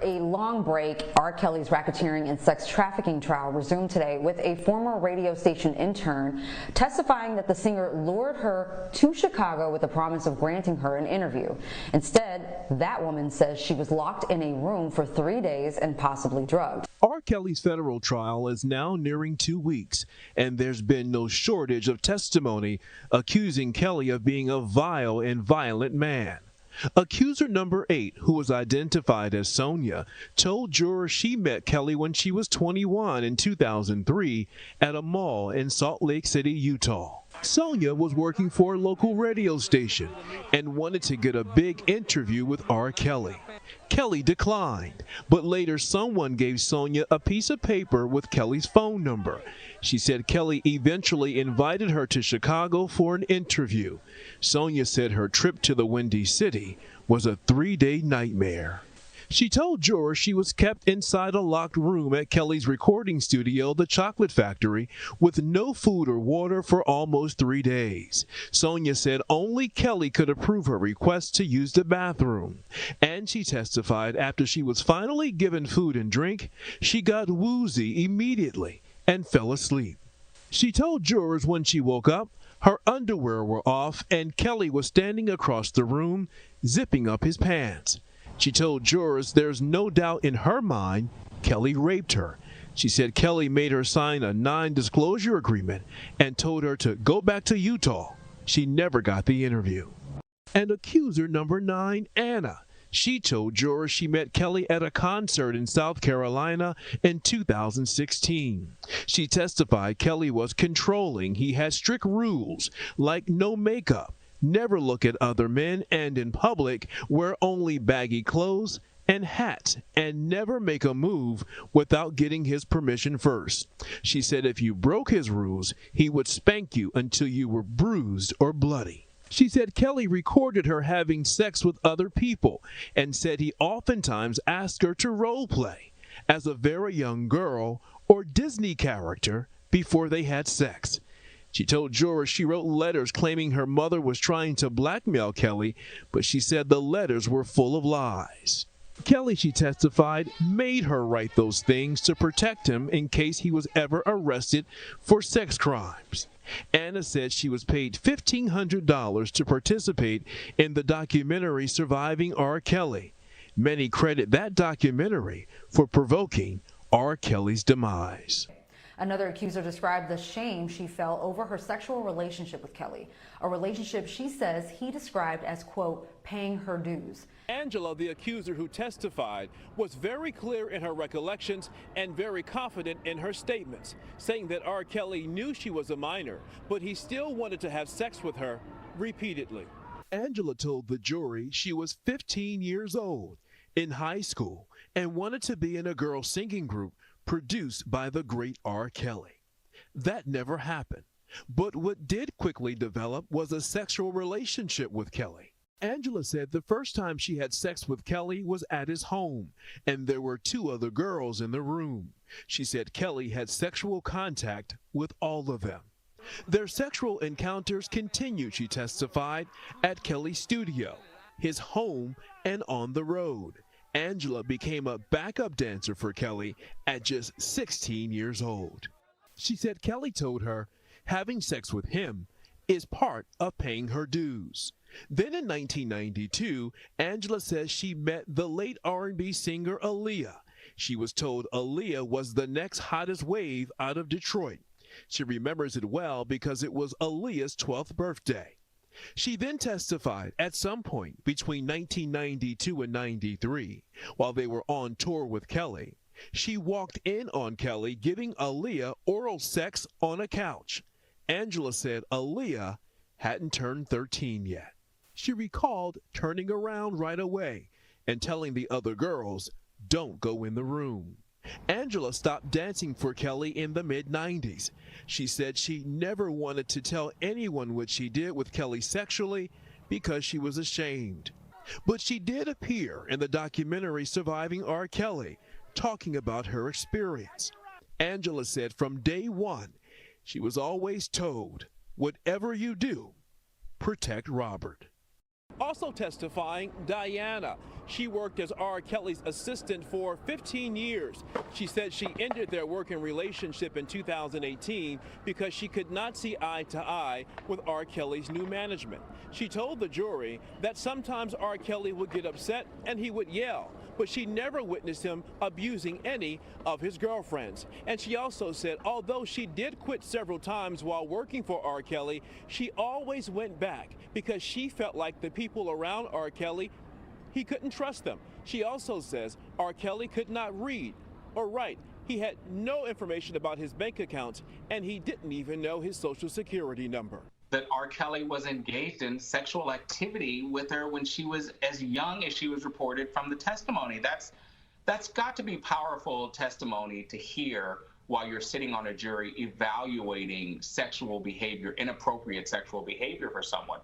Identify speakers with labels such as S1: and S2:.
S1: a long break, R. Kelly's racketeering and sex trafficking trial resumed today with a former radio station intern testifying that the singer lured her to Chicago with the promise of granting her an interview. Instead, that woman says she was locked in a room for 3 days and possibly drugged.
S2: R. Kelly's federal trial is now nearing 2 weeks, and there's been no shortage of testimony accusing Kelly of being a vile and violent man. Accuser number 8, who was identified as Sonia, told jurors she met Kelly when she was 21 in 2003 at a mall in Salt Lake City, Utah. Sonia was working for a local radio station and wanted to get a big interview with R. Kelly. Kelly declined, but later someone gave Sonia a piece of paper with Kelly's phone number. She said Kelly eventually invited her to Chicago for an interview. Sonia said her trip to the Windy City was a 3-day nightmare. She told jurors she was kept inside a locked room at Kelly's recording studio, The Chocolate Factory, with no food or water for almost 3 days. Sonia said only Kelly could approve her request to use the bathroom. And she testified after she was finally given food and drink, she got woozy immediately and fell asleep. She told jurors when she woke up, her underwear were off and Kelly was standing across the room, zipping up his pants. She told jurors there's no doubt in her mind Kelly raped her. She said Kelly made her sign a non-disclosure agreement and told her to go back to Utah. She never got the interview. And accuser number 9, Anna. She told jurors she met Kelly at a concert in South Carolina in 2016. She testified Kelly was controlling. He had strict rules like no makeup, never look at other men, and in public wear only baggy clothes and hats, and never make a move without getting his permission first. She said if you broke his rules, he would spank you until you were bruised or bloody. She said Kelly recorded her having sex with other people and said he oftentimes asked her to role play as a very young girl or Disney character before they had sex. She told jurors she wrote letters claiming her mother was trying to blackmail Kelly, but she said the letters were full of lies. Kelly, she testified, made her write those things to protect him in case he was ever arrested for sex crimes. Anna said she was paid $1,500 to participate in the documentary Surviving R. Kelly. Many credit that documentary for provoking R. Kelly's demise.
S1: Another accuser described the shame she felt over her sexual relationship with Kelly, a relationship she says he described as, quote, paying her dues.
S2: Angela, the accuser who testified, was very clear in her recollections and very confident in her statements, saying that R. Kelly knew she was a minor, but he still wanted to have sex with her repeatedly. Angela told the jury she was 15 years old, in high school, and wanted to be in a girl singing group produced by the great R. Kelly. That never happened, but what did quickly develop was a sexual relationship with Kelly. Angela said the first time she had sex with Kelly was at his home, and there were 2 other girls in the room. She said Kelly had sexual contact with all of them. Their sexual encounters continued, she testified, at Kelly's studio, his home, and on the road. Angela became a backup dancer for Kelly at just 16 years old. She said Kelly told her having sex with him is part of paying her dues. Then in 1992, Angela says she met the late R&B singer Aaliyah. She was told Aaliyah was the next hottest wave out of Detroit. She remembers it well because it was Aaliyah's 12th birthday. She then testified at some point between 1992 and 93, while they were on tour with Kelly, she walked in on Kelly giving Aaliyah oral sex on a couch. Angela said Aaliyah hadn't turned 13 yet. She recalled turning around right away and telling the other girls, "Don't go in the room." Angela stopped dancing for Kelly in the mid-90s. She said she never wanted to tell anyone what she did with Kelly sexually because she was ashamed. But she did appear in the documentary Surviving R. Kelly, talking about her experience. Angela said from day one, she was always told, whatever you do, protect Robert. Also testifying, Diana. She worked as R. Kelly's assistant for 15 years. She said she ended their working relationship in 2018 because she could not see eye to eye with R. Kelly's new management. She told the jury that sometimes R. Kelly would get upset and he would yell, but she never witnessed him abusing any of his girlfriends. And she also said, although she did quit several times while working for R. Kelly, she always went back because she felt like the people around R. Kelly, he couldn't trust them. She also says R. Kelly could not read or write. He had no information about his bank accounts, and he didn't even know his social security number.
S3: That R. Kelly was engaged in sexual activity with her when she was as young as she was reported from the testimony. That's got to be powerful testimony to hear while you're sitting on a jury evaluating sexual behavior, inappropriate sexual behavior for someone.